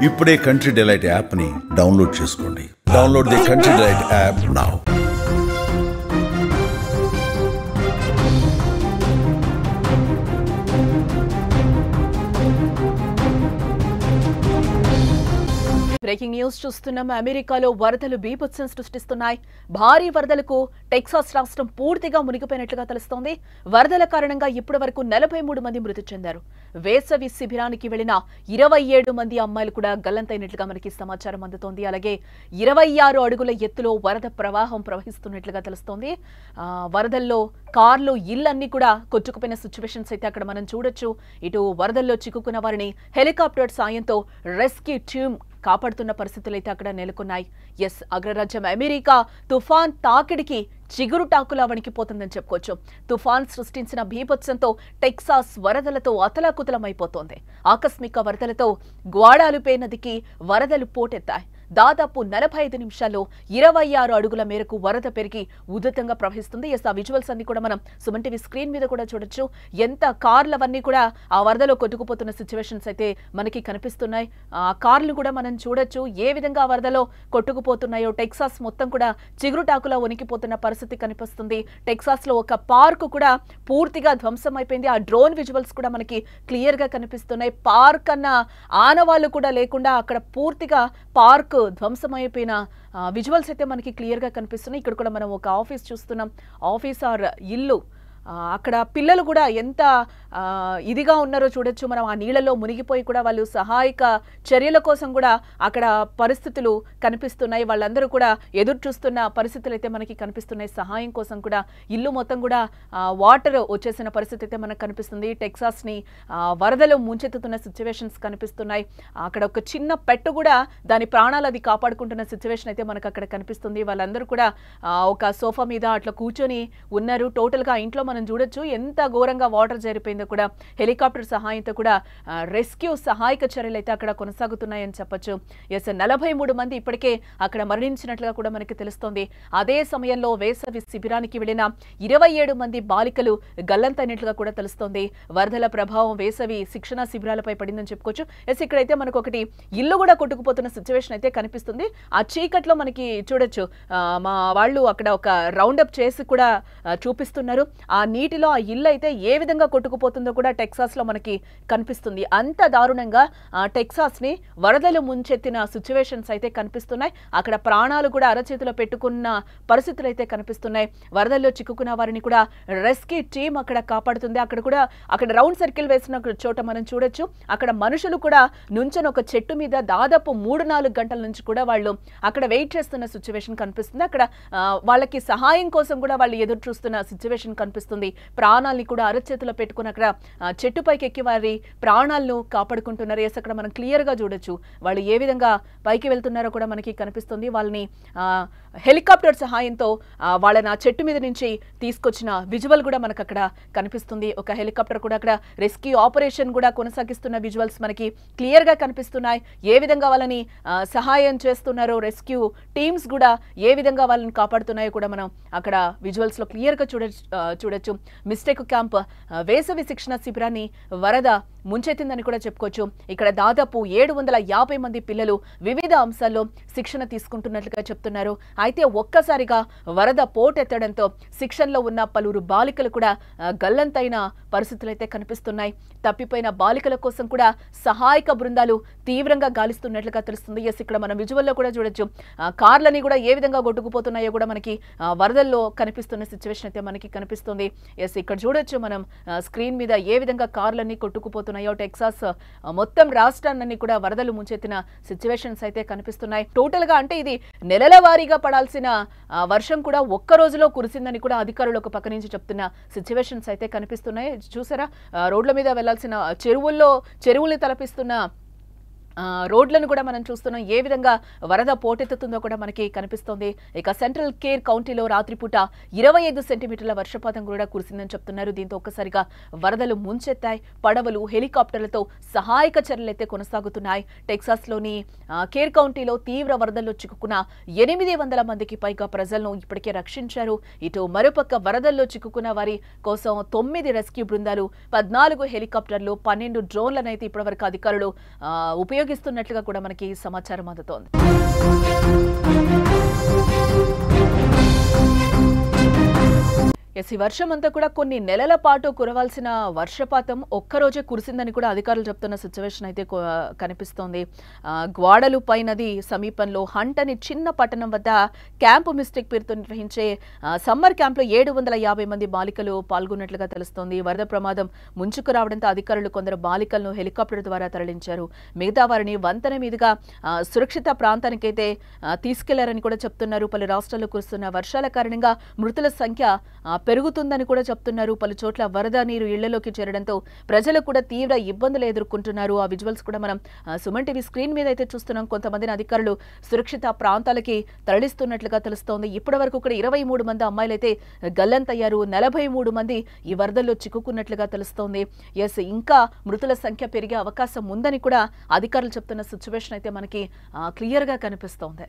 ఇప్పుడే country delight యాప్ని download చేసుకోండి. Download the country delight app now. Breaking news చూస్తున్నాం. అమెరికాలో వరదలు బీభత్సం సృష్టిస్తున్నాయి. భారీ వరదలకు టెక్సాస్ రాష్ట్రం పూర్తిగా మునిగిపోయినట్లుగా తెలుస్తోంది. వరదల కారణంగా ఇప్పటి వరకు 43 మంది మృతి చెందారు. వేసవి శిబిరానికి వెళ్లిన 27 మంది అమ్మాయిలు కూడా గల్లంతైనట్లుగా మనకి సమాచారం అందుతోంది. అలాగే 26 అడుగుల ఎత్తులో వరద ప్రవాహం ప్రవహిస్తున్నట్లుగా తెలుస్తోంది. వరదల్లో కార్లు, ఇళ్లన్నీ కూడా కొట్టుకుపోయిన సిచ్యువేషన్స్ అయితే అక్కడ మనం చూడొచ్చు. ఇటు వరదల్లో చిక్కుకున్న వారిని హెలికాప్టర్ సాయంతో రెస్క్యూ టీమ్ కాపాడుతున్న పరిస్థితులు అయితే అక్కడ నెలకొన్నాయి. అగ్రరాజ్యం అమెరికా తుఫాన్ తాకిడికి చిగురుటాకులా వణికిపోతుందని చెప్పుకోవచ్చు. తుఫాన్ సృష్టించిన బీభత్సంతో టెక్సాస్ వరదలతో అతలాకుతలమైపోతోంది. ఆకస్మిక వరదలతో గ్వాడాలుపే నదికి వరదలు పోటెత్తాయి. దాదాపు 45 నిమిషాల్లో 26 అడుగుల మేరకు వరద పెరిగి ఉధృతంగా ప్రవహిస్తుంది. ఆ విజువల్స్ అన్ని కూడా మనం సుమన్ టీవీ స్క్రీన్ మీద కూడా చూడొచ్చు. ఎంత కార్లవన్నీ కూడా ఆ వరదలో కొట్టుకుపోతున్న సిచ్యువేషన్స్ అయితే మనకి కనిపిస్తున్నాయి. ఆ కార్లు కూడా మనం చూడొచ్చు ఏ విధంగా వరదలో కొట్టుకుపోతున్నాయో. టెక్సాస్ మొత్తం కూడా చిగురుటాకులా వణికిపోతున్న పరిస్థితి కనిపిస్తుంది. టెక్సాస్ లో ఒక పార్క్ కూడా పూర్తిగా ధ్వంసం అయిపోయింది. ఆ డ్రోన్ విజువల్స్ కూడా మనకి క్లియర్ గా కనిపిస్తున్నాయి. పార్క్ అన్న ఆనవాళ్లు కూడా లేకుండా అక్కడ పూర్తిగా పార్క్ ధ్వంసమైపోయిన విజువల్స్ అయితే మనకి క్లియర్ గా కనిపిస్తున్నాయి. ఇక్కడ కూడా మనం ఒక ఆఫీస్ చూస్తున్నాం. ఆఫీస్ ఆర్ ఇల్లు, అక్కడ పిల్లలు కూడా ఎంత ఇదిగా ఉన్నారో చూడొచ్చు మనం. ఆ నీళ్లలో మునిగిపోయి కూడా వాళ్ళు సహాయక చర్యల కోసం కూడా అక్కడ పరిస్థితులు కనిపిస్తున్నాయి. వాళ్ళందరూ కూడా ఎదురు చూస్తున్న పరిస్థితులు అయితే మనకి కనిపిస్తున్నాయి. సహాయం కోసం కూడా ఇల్లు మొత్తం కూడా వాటర్ వచ్చేసిన పరిస్థితి అయితే మనకు కనిపిస్తుంది. టెక్సాస్ ని వరదలు ముంచెత్తుతున్న సిచ్యువేషన్స్ కనిపిస్తున్నాయి. అక్కడ ఒక చిన్న పెట్టు కూడా దాని ప్రాణాలు అది కాపాడుకుంటున్న సిచ్యువేషన్ అయితే మనకు అక్కడ కనిపిస్తుంది. వాళ్ళందరూ కూడా ఒక సోఫా మీద అట్లా కూర్చొని ఉన్నారు. టోటల్ గా ఇంట్లో మనం చూడొచ్చు ఎంత ఘోరంగా వాటర్ జరిపోయిందో కూడా. హెలికాప్టర్ సహాయంతో కూడా రెస్క్యూ సహాయక చర్యలు అయితే అక్కడ కొనసాగుతున్నాయని చెప్పొచ్చు. 43 మంది ఇప్పటికే అక్కడ మరణించినట్లుగా కూడా మనకి తెలుస్తోంది. అదే సమయంలో వేసవి శిబిరానికి వెళ్లిన 27 మంది బాలికలు గల్లంతైనట్లుగా కూడా తెలుస్తోంది. వరదల ప్రభావం వేసవి శిక్షణ శిబిరాలపై పడిందని చెప్పుకోవచ్చు. ఇక్కడైతే మనకు ఒకటి ఇల్లు కూడా కొట్టుకుపోతున్న సిచ్యువేషన్ అయితే కనిపిస్తుంది. ఆ చీకట్లో మనకి చూడొచ్చు మా వాళ్ళు అక్కడ ఒక రౌండప్ చేసి కూడా చూపిస్తున్నారు. ఆ నీటిలో ఆ ఇల్లు అయితే ఏ విధంగా కొట్టుకుపోతుందో కూడా టెక్సాస్ లో మనకి కనిపిస్తుంది. అంత దారుణంగా టెక్సాస్ ని వరదలు ముంచెత్తిన సిచ్యువేషన్స్ అయితే కనిపిస్తున్నాయి. అక్కడ ప్రాణాలు కూడా అరచేతిలో పెట్టుకున్న పరిస్థితులు అయితే కనిపిస్తున్నాయి. వరదల్లో చిక్కుకున్న వారిని కూడా రెస్క్యూ టీమ్ అక్కడ కాపాడుతుంది. అక్కడ రౌండ్ సర్కిల్ వేసిన చోట మనం చూడొచ్చు. అక్కడ మనుషులు కూడా నుంచొని ఒక చెట్టు మీద దాదాపు 3-4 గంటల నుంచి కూడా వాళ్ళు అక్కడ వెయిట్ చేస్తున్న సిచ్యువేషన్ కనిపిస్తుంది. అక్కడ వాళ్ళకి సహాయం కోసం కూడా వాళ్ళు ఎదురు చూస్తున్న సిచ్యువేషన్ కనిపిస్తుంది. ప్రాణాలని కూడా అరచేతిలో పెట్టుకుని అక్కడ చెట్టుపైకి ఎక్కి వారి ప్రాణాలను కాపాడుకుంటున్నారు. అక్కడ మనం క్లియర్ గా చూడొచ్చు వాళ్ళు ఏ విధంగా పైకి వెళ్తున్నారో కూడా మనకి కనిపిస్తుంది. వాళ్ళని హెలికాప్టర్ సహాయంతో వాళ్ళని ఆ చెట్టు మీద నుంచి తీసుకొచ్చిన విజువల్ కూడా మనకు అక్కడ కనిపిస్తుంది. ఒక హెలికాప్టర్ కూడా అక్కడ రెస్క్యూ ఆపరేషన్ కూడా కొనసాగిస్తున్న విజువల్స్ మనకి క్లియర్ గా కనిపిస్తున్నాయి. ఏ విధంగా వాళ్ళని సహాయం చేస్తున్నారో రెస్క్యూ టీమ్స్ కూడా ఏ విధంగా వాళ్ళని కాపాడుతున్నాయో కూడా మనం అక్కడ విజువల్స్ లో క్లియర్ గా చూడొచ్చు. మిస్టేక్ క్యాంప్ వేసవి శిక్షణ శిబిరాన్ని వరద ముంచెత్తిందని కూడా చెప్పుకోవచ్చు. ఇక్కడ దాదాపు 750 మంది పిల్లలు వివిధ అంశాల్లో శిక్షణ తీసుకుంటున్నట్లుగా చెప్తున్నారు. అయితే ఒక్కసారిగా వరద పోటెత్తడంతో శిక్షణలో ఉన్న పలువురు బాలికలు కూడా గల్లంతైన పరిస్థితులు అయితే కనిపిస్తున్నాయి. తప్పిపోయిన బాలికల కోసం కూడా సహాయక బృందాలు తీవ్రంగా గాలిస్తున్నట్లుగా తెలుస్తుంది. ఇక్కడ మనం విజువల్లో కూడా చూడొచ్చు. కార్లని కూడా ఏ విధంగా కొట్టుకుపోతున్నాయో కూడా మనకి వరదల్లో కనిపిస్తున్న సిచ్యువేషన్ అయితే మనకి కనిపిస్తుంది. ఇక్కడ చూడొచ్చు మనం స్క్రీన్ మీద ఏ విధంగా కార్లన్నీ కొట్టుకుపోతున్నాయో. టెక్సాస్ మొత్తం రాష్ట్రాన్ని కూడా వరదలు ముంచెత్తిన సిచ్యువేషన్స్ అయితే కనిపిస్తున్నాయి. టోటల్ గా అంటే ఇది నెలల వారీగా పడాల్సిన వర్షం కూడా ఒక్క రోజులో కురిసిందని కూడా అధికారులు ఒక పక్క నుంచి చెప్తున్న సిచ్యువేషన్స్ అయితే కనిపిస్తున్నాయి. చూసారా రోడ్ల మీద వెళ్లాల్సిన చెరువుల్ని తలపిస్తున్న రోడ్లను కూడా మనం చూస్తున్నాం. ఏ విధంగా వరద పోటెత్తుతుందో కూడా మనకి కనిపిస్తోంది. ఇక సెంట్రల్ కేర్ కౌంటీలో రాత్రిపూట 25 సెంటీమీటర్ల వర్షపాతం కూడా కురిసిందని చెప్తున్నారు. దీంతో ఒక్కసారిగా వరదలు ముంచెత్తాయి. పడవలు, హెలికాప్టర్లతో సహాయక చర్యలు అయితే కొనసాగుతున్నాయి. టెక్సాస్ లోని కేర్ కౌంటీలో తీవ్ర వరదల్లో చిక్కుకున్న 800 మందికి పైగా ప్రజలను ఇప్పటికే రక్షించారు. ఇటు మరోపక్క వరదల్లో చిక్కుకున్న వారి కోసం 9 రెస్క్యూ బృందాలు, 14 హెలికాప్టర్లు, 12 డ్రోన్లను అయితే ఇప్పటివరకు అధికారులు ఉపయోగించారు. ఉపయోగిస్తున్నట్లుగా కూడా మనకి సమాచారం అందుతోంది. ఈ వర్షం అంతా కూడా కొన్ని నెలల పాటు కురవాల్సిన వర్షపాతం ఒక్కరోజే కురిసిందని కూడా అధికారులు చెప్తున్న సిచ్యువేషన్ అయితే కనిపిస్తోంది. గ్వాడలుపై నది సమీపంలో హంట్ అని చిన్న పట్టణం వద్ద క్యాంపు మిస్టేక్ పేరుతో నిర్వహించే సమ్మర్ క్యాంప్లో 750 మంది బాలికలు పాల్గొన్నట్లుగా తెలుస్తోంది. వరద ప్రమాదం ముంచుకు రావడంతో అధికారులు కొందరు బాలికలను హెలికాప్టర్ ద్వారా తరలించారు. మిగతా వారిని వంతెన మీదుగా సురక్షిత ప్రాంతానికైతే తీసుకెళ్లారని కూడా చెప్తున్నారు. పలు రాష్ట్రాల్లో కురుస్తున్న వర్షాల కారణంగా మృతుల సంఖ్య పెరుగుతుందని కూడా చెప్తున్నారు. పలు చోట్ల వరద నీరు ఇళ్లలోకి చేరడంతో ప్రజలు కూడా తీవ్ర ఇబ్బందులు ఎదుర్కొంటున్నారు. ఆ విజువల్స్ కూడా మనం సుమన్ టీవీ స్క్రీన్ మీద అయితే చూస్తున్నాం. కొంతమందిని అధికారులు సురక్షిత ప్రాంతాలకి తరలిస్తున్నట్లుగా తెలుస్తోంది. ఇప్పటి వరకు కూడా 23 మంది అమ్మాయిలైతే గల్లంతయ్యారు. 43 మంది ఈ వరదల్లో చిక్కుకున్నట్లుగా తెలుస్తోంది. ఇంకా మృతుల సంఖ్య పెరిగే అవకాశం ఉందని కూడా అధికారులు చెప్తున్న సిచ్యువేషన్ అయితే మనకి క్లియర్ గా కనిపిస్తోంది.